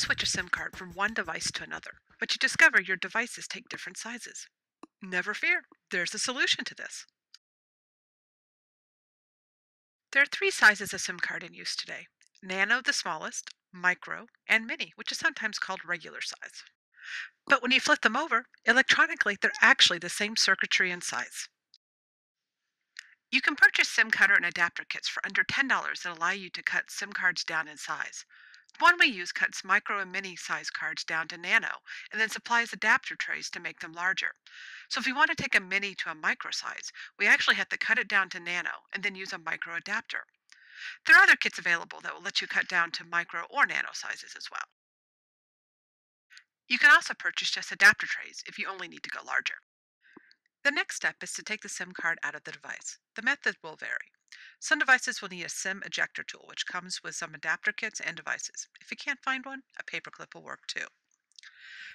switch a SIM card from one device to another, but you discover your devices take different sizes. Never fear, there's a solution to this. There are three sizes of SIM card in use today: Nano, the smallest, Micro, and Mini, which is sometimes called regular size. But when you flip them over, electronically, they're actually the same circuitry and size. You can purchase SIM cutter and adapter kits for under $10 that allow you to cut SIM cards down in size. The one we use cuts micro and mini size cards down to nano and then supplies adapter trays to make them larger. So if we want to take a mini to a micro size, we actually have to cut it down to nano and then use a micro adapter. There are other kits available that will let you cut down to micro or nano sizes as well. You can also purchase just adapter trays if you only need to go larger. The next step is to take the SIM card out of the device. The method will vary. Some devices will need a SIM ejector tool, which comes with some adapter kits and devices. If you can't find one, a paperclip will work too.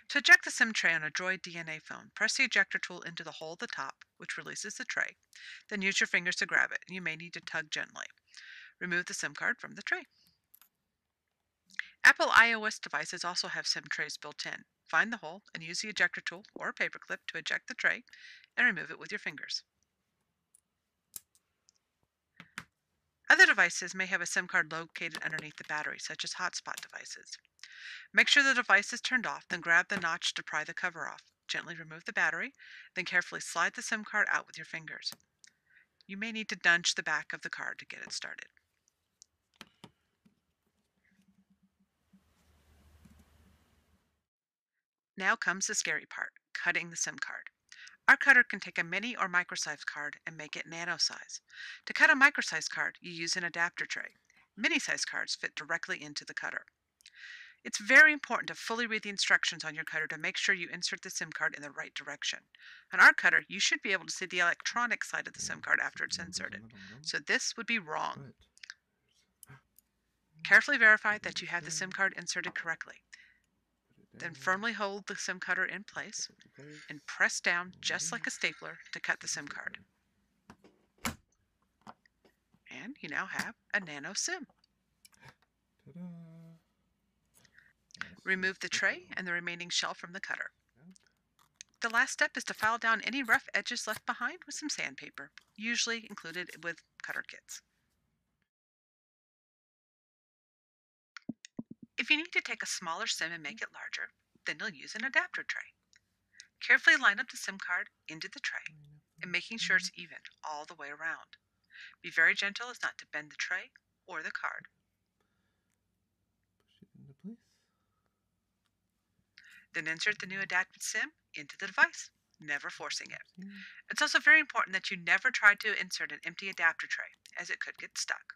To eject the SIM tray on a Droid DNA phone, press the ejector tool into the hole at the top, which releases the tray. Then use your fingers to grab it, and you may need to tug gently. Remove the SIM card from the tray. Apple iOS devices also have SIM trays built in. Find the hole and use the ejector tool or a paperclip to eject the tray and remove it with your fingers. Other devices may have a SIM card located underneath the battery, such as hotspot devices. Make sure the device is turned off, then grab the notch to pry the cover off. Gently remove the battery, then carefully slide the SIM card out with your fingers. You may need to nudge the back of the card to get it started. Now comes the scary part: cutting the SIM card. Our cutter can take a mini or micro-size card and make it nano size. To cut a micro-size card, you use an adapter tray. Mini-size cards fit directly into the cutter. It's very important to fully read the instructions on your cutter to make sure you insert the SIM card in the right direction. On our cutter, you should be able to see the electronic side of the SIM card after it's inserted. So this would be wrong. Carefully verify that you have the SIM card inserted correctly. Then firmly hold the SIM cutter in place and press down just like a stapler to cut the SIM card. And you now have a nano SIM. Remove the tray and the remaining shell from the cutter. The last step is to file down any rough edges left behind with some sandpaper, usually included with cutter kits. If you need to take a smaller SIM and make it larger, then you'll use an adapter tray. Carefully line up the SIM card into the tray and making sure it's even all the way around. Be very gentle as not to bend the tray or the card. Push it into place. Then insert the new adapted SIM into the device, never forcing it. It's also very important that you never try to insert an empty adapter tray, as it could get stuck.